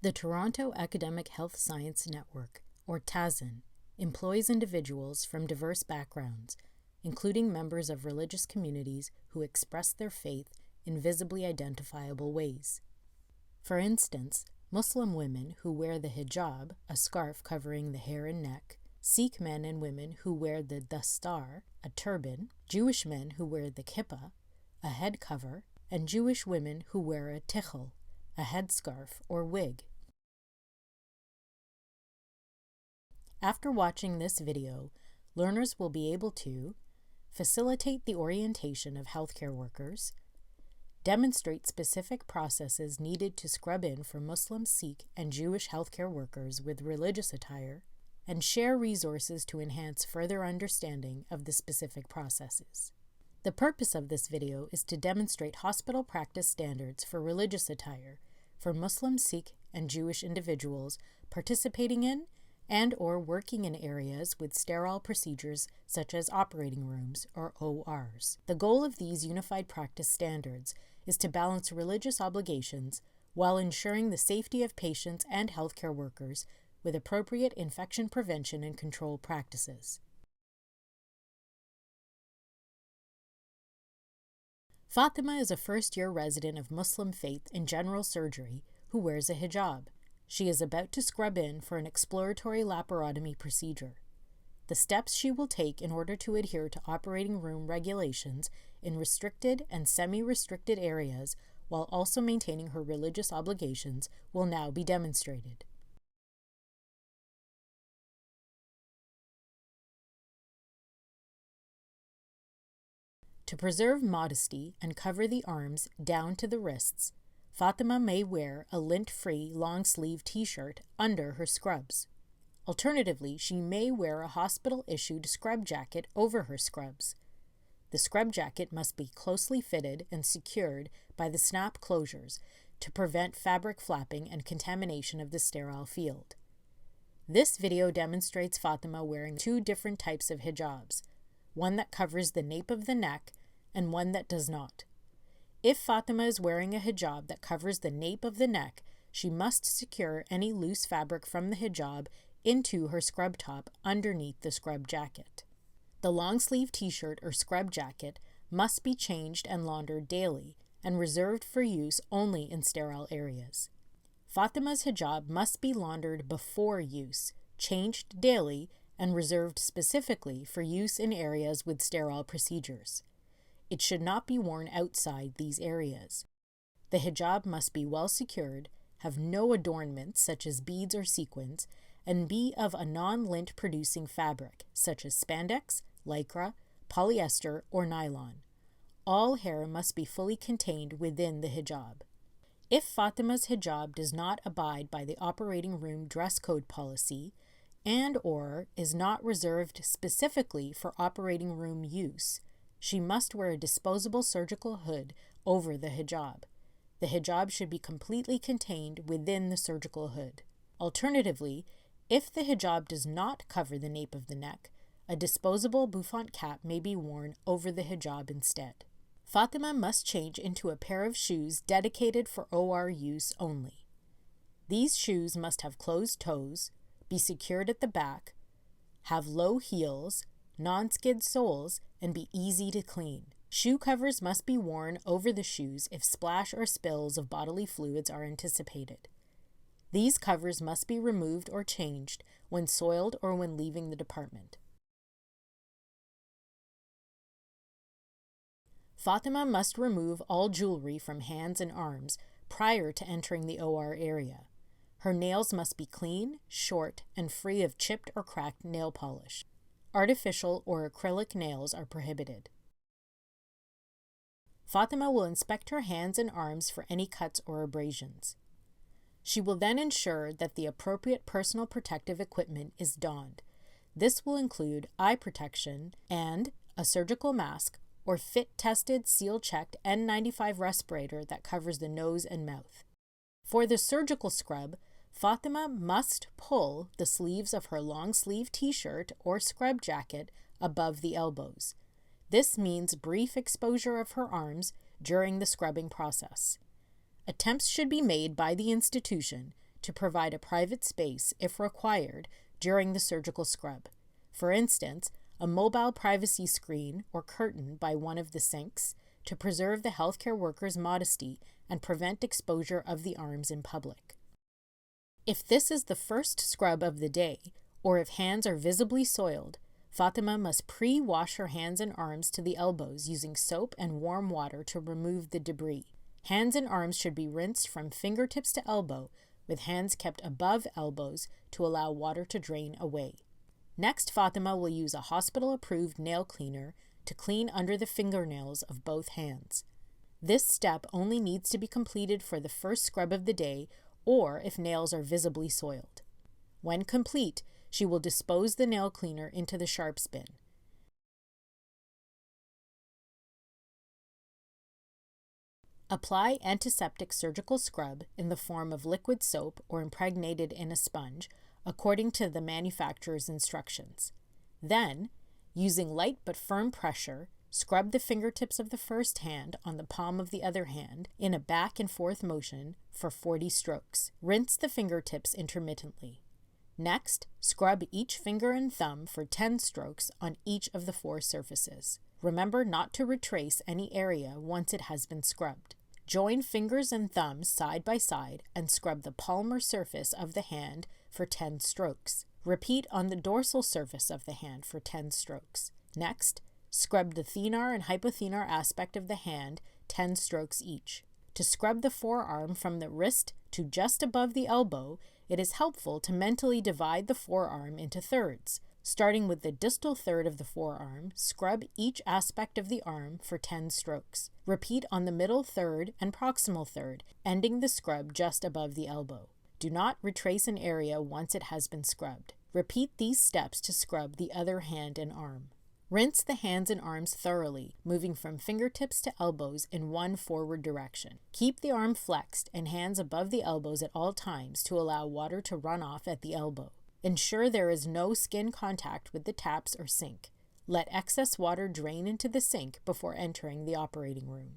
The Toronto Academic Health Science Network, or TAHSN, employs individuals from diverse backgrounds, including members of religious communities who express their faith in visibly identifiable ways. For instance, Muslim women who wear the hijab, a scarf covering the hair and neck, Sikh men and women who wear the dastar, a turban, Jewish men who wear the kippah, a head cover, and Jewish women who wear a tichel, a headscarf or wig. After watching this video, learners will be able to facilitate the orientation of healthcare workers, demonstrate specific processes needed to scrub in for Muslim, Sikh, and Jewish healthcare workers with religious attire, and share resources to enhance further understanding of the specific processes. The purpose of this video is to demonstrate hospital practice standards for religious attire for Muslim, Sikh, and Jewish individuals participating in and/or working in areas with sterile procedures such as operating rooms or ORs. The goal of these unified practice standards is to balance religious obligations while ensuring the safety of patients and healthcare workers with appropriate infection prevention and control practices. Fatima is a first-year resident of Muslim faith in general surgery who wears a hijab. She is about to scrub in for an exploratory laparotomy procedure. The steps she will take in order to adhere to operating room regulations in restricted and semi-restricted areas while also maintaining her religious obligations will now be demonstrated. To preserve modesty and cover the arms down to the wrists, Fatima may wear a lint-free long-sleeve t-shirt under her scrubs. Alternatively, she may wear a hospital-issued scrub jacket over her scrubs. The scrub jacket must be closely fitted and secured by the snap closures to prevent fabric flapping and contamination of the sterile field. This video demonstrates Fatima wearing two different types of hijabs, one that covers the nape of the neck and one that does not. If Fatima is wearing a hijab that covers the nape of the neck, she must secure any loose fabric from the hijab into her scrub top underneath the scrub jacket. The long-sleeve t-shirt or scrub jacket must be changed and laundered daily and reserved for use only in sterile areas. Fatima's hijab must be laundered before use, changed daily, and reserved specifically for use in areas with sterile procedures. It should not be worn outside these areas. The hijab must be well secured, have no adornments such as beads or sequins, and be of a non-lint producing fabric such as spandex, lycra, polyester, or nylon. All hair must be fully contained within the hijab. If Fatima's hijab does not abide by the operating room dress code policy and/or is not reserved specifically for operating room use, she must wear a disposable surgical hood over the hijab. The hijab should be completely contained within the surgical hood. Alternatively, if the hijab does not cover the nape of the neck, a disposable bouffant cap may be worn over the hijab instead. Fatima must change into a pair of shoes dedicated for OR use only. These shoes must have closed toes, be secured at the back, have low heels, non-skid soles, and be easy to clean. Shoe covers must be worn over the shoes if splash or spills of bodily fluids are anticipated. These covers must be removed or changed when soiled or when leaving the department. Fatima must remove all jewelry from hands and arms prior to entering the OR area. Her nails must be clean, short, and free of chipped or cracked nail polish. Artificial or acrylic nails are prohibited. Fatima will inspect her hands and arms for any cuts or abrasions. She will then ensure that the appropriate personal protective equipment is donned. This will include eye protection and a surgical mask or fit-tested, seal-checked N95 respirator that covers the nose and mouth. For the surgical scrub, Fatima must pull the sleeves of her long-sleeve t-shirt or scrub jacket above the elbows. This means brief exposure of her arms during the scrubbing process. Attempts should be made by the institution to provide a private space, if required, during the surgical scrub. For instance, a mobile privacy screen or curtain by one of the sinks to preserve the healthcare worker's modesty and prevent exposure of the arms in public. If this is the first scrub of the day, or if hands are visibly soiled, Fatima must pre-wash her hands and arms to the elbows using soap and warm water to remove the debris. Hands and arms should be rinsed from fingertips to elbow, with hands kept above elbows to allow water to drain away. Next, Fatima will use a hospital-approved nail cleaner to clean under the fingernails of both hands. This step only needs to be completed for the first scrub of the day or if nails are visibly soiled. When complete, she will dispose the nail cleaner into the sharps bin. Apply antiseptic surgical scrub in the form of liquid soap or impregnated in a sponge, according to the manufacturer's instructions. Then, using light but firm pressure, scrub the fingertips of the first hand on the palm of the other hand in a back and forth motion for 40 strokes. Rinse the fingertips intermittently. Next, scrub each finger and thumb for 10 strokes on each of the 4 surfaces. Remember not to retrace any area once it has been scrubbed. Join fingers and thumbs side by side and scrub the palmar surface of the hand for 10 strokes. Repeat on the dorsal surface of the hand for 10 strokes. Next, scrub the thenar and hypothenar aspect of the hand 10 strokes each. To scrub the forearm from the wrist to just above the elbow, it is helpful to mentally divide the forearm into thirds. Starting with the distal third of the forearm, scrub each aspect of the arm for 10 strokes. Repeat on the middle third and proximal third, ending the scrub just above the elbow. Do not retrace an area once it has been scrubbed. Repeat these steps to scrub the other hand and arm. Rinse the hands and arms thoroughly, moving from fingertips to elbows in one forward direction. Keep the arm flexed and hands above the elbows at all times to allow water to run off at the elbow. Ensure there is no skin contact with the taps or sink. Let excess water drain into the sink before entering the operating room.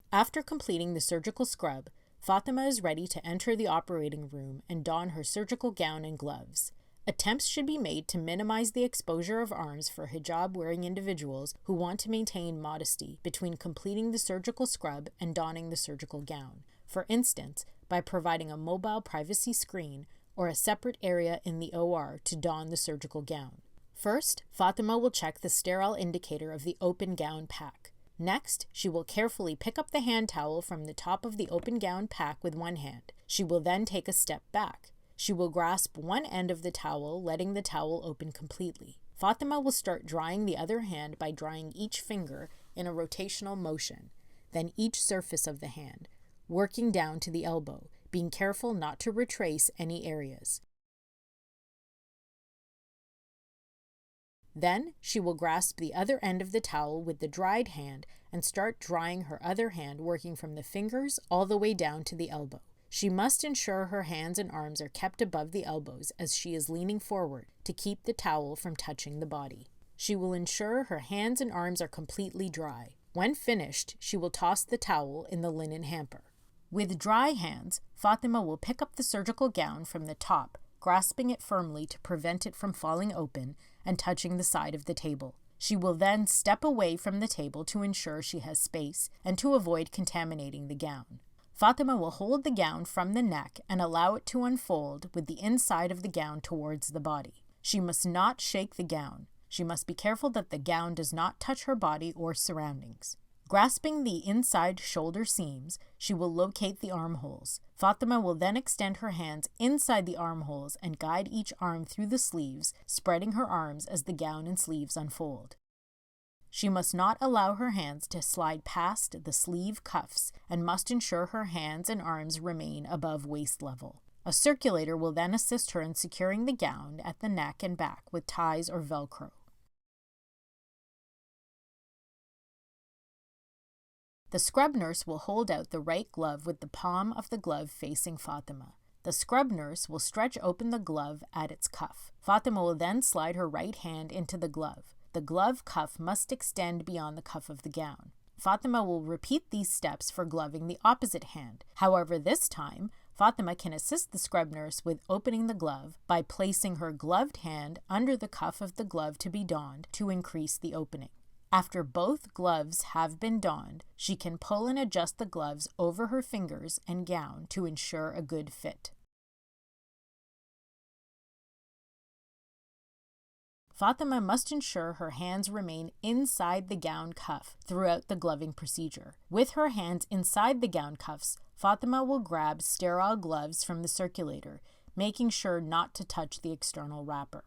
After completing the surgical scrub, Fatima is ready to enter the operating room and don her surgical gown and gloves. Attempts should be made to minimize the exposure of arms for hijab-wearing individuals who want to maintain modesty between completing the surgical scrub and donning the surgical gown. For instance, by providing a mobile privacy screen or a separate area in the OR to don the surgical gown. First, Fatima will check the sterile indicator of the open gown pack. Next, she will carefully pick up the hand towel from the top of the open gown pack with one hand. She will then take a step back. She will grasp one end of the towel, letting the towel open completely. Fatima will start drying the other hand by drying each finger in a rotational motion, then each surface of the hand, working down to the elbow, being careful not to retrace any areas. Then, she will grasp the other end of the towel with the dried hand and start drying her other hand, working from the fingers all the way down to the elbow. She must ensure her hands and arms are kept above the elbows as she is leaning forward to keep the towel from touching the body. She will ensure her hands and arms are completely dry. When finished, she will toss the towel in the linen hamper. With dry hands, Fatima will pick up the surgical gown from the top, grasping it firmly to prevent it from falling open and touching the side of the table. She will then step away from the table to ensure she has space and to avoid contaminating the gown. Fatima will hold the gown from the neck and allow it to unfold with the inside of the gown towards the body. She must not shake the gown. She must be careful that the gown does not touch her body or surroundings. Grasping the inside shoulder seams, she will locate the armholes. Fatima will then extend her hands inside the armholes and guide each arm through the sleeves, spreading her arms as the gown and sleeves unfold. She must not allow her hands to slide past the sleeve cuffs and must ensure her hands and arms remain above waist level. A circulator will then assist her in securing the gown at the neck and back with ties or Velcro. The scrub nurse will hold out the right glove with the palm of the glove facing Fatima. The scrub nurse will stretch open the glove at its cuff. Fatima will then slide her right hand into the glove. The glove cuff must extend beyond the cuff of the gown. Fatima will repeat these steps for gloving the opposite hand. However, this time, Fatima can assist the scrub nurse with opening the glove by placing her gloved hand under the cuff of the glove to be donned to increase the opening. After both gloves have been donned, she can pull and adjust the gloves over her fingers and gown to ensure a good fit. Fatima must ensure her hands remain inside the gown cuff throughout the gloving procedure. With her hands inside the gown cuffs, Fatima will grab sterile gloves from the circulator, making sure not to touch the external wrapper.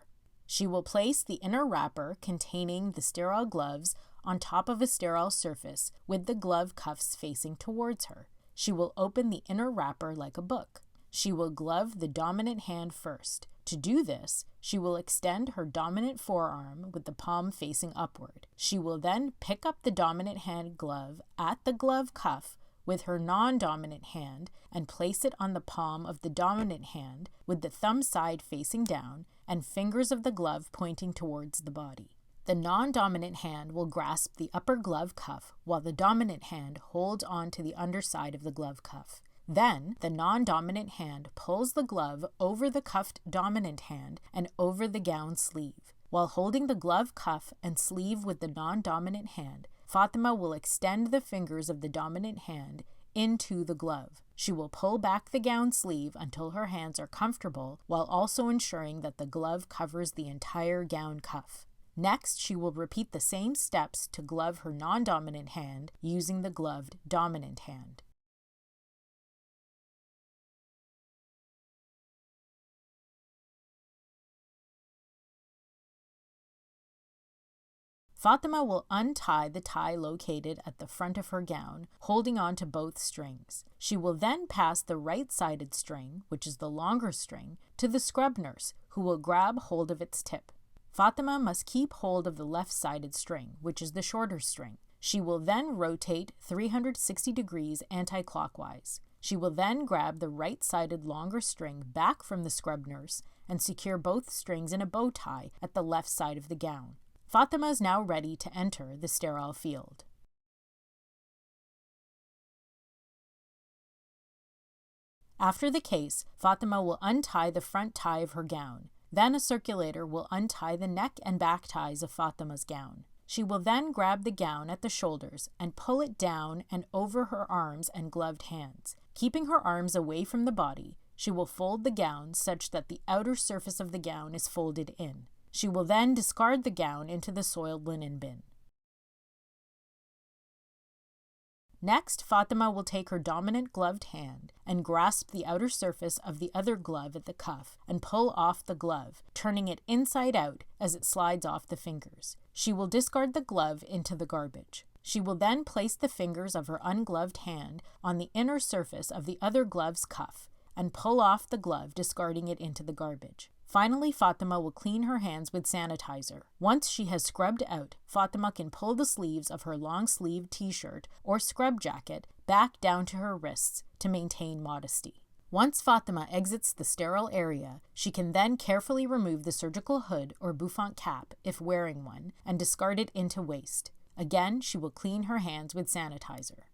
She will place the inner wrapper containing the sterile gloves on top of a sterile surface with the glove cuffs facing towards her. She will open the inner wrapper like a book. She will glove the dominant hand first. To do this, she will extend her dominant forearm with the palm facing upward. She will then pick up the dominant hand glove at the glove cuff with her non-dominant hand and place it on the palm of the dominant hand with the thumb side facing down and fingers of the glove pointing towards the body. The non-dominant hand will grasp the upper glove cuff while the dominant hand holds on to the underside of the glove cuff. Then, the non-dominant hand pulls the glove over the cuffed dominant hand and over the gown sleeve. While holding the glove cuff and sleeve with the non-dominant hand, Fatima will extend the fingers of the dominant hand into the glove. She will pull back the gown sleeve until her hands are comfortable, while also ensuring that the glove covers the entire gown cuff. Next, she will repeat the same steps to glove her non-dominant hand using the gloved dominant hand. Fatima will untie the tie located at the front of her gown, holding on to both strings. She will then pass the right-sided string, which is the longer string, to the scrub nurse, who will grab hold of its tip. Fatima must keep hold of the left-sided string, which is the shorter string. She will then rotate 360 degrees anti-clockwise. She will then grab the right-sided longer string back from the scrub nurse and secure both strings in a bow tie at the left side of the gown. Fatima is now ready to enter the sterile field. After the case, Fatima will untie the front tie of her gown. Then a circulator will untie the neck and back ties of Fatima's gown. She will then grab the gown at the shoulders and pull it down and over her arms and gloved hands. Keeping her arms away from the body, she will fold the gown such that the outer surface of the gown is folded in. She will then discard the gown into the soiled linen bin. Next, Fatima will take her dominant gloved hand and grasp the outer surface of the other glove at the cuff and pull off the glove, turning it inside out as it slides off the fingers. She will discard the glove into the garbage. She will then place the fingers of her ungloved hand on the inner surface of the other glove's cuff and pull off the glove, discarding it into the garbage. Finally, Fatima will clean her hands with sanitizer. Once she has scrubbed out, Fatima can pull the sleeves of her long-sleeved t-shirt or scrub jacket back down to her wrists to maintain modesty. Once Fatima exits the sterile area, she can then carefully remove the surgical hood or bouffant cap, if wearing one, and discard it into waste. Again, she will clean her hands with sanitizer.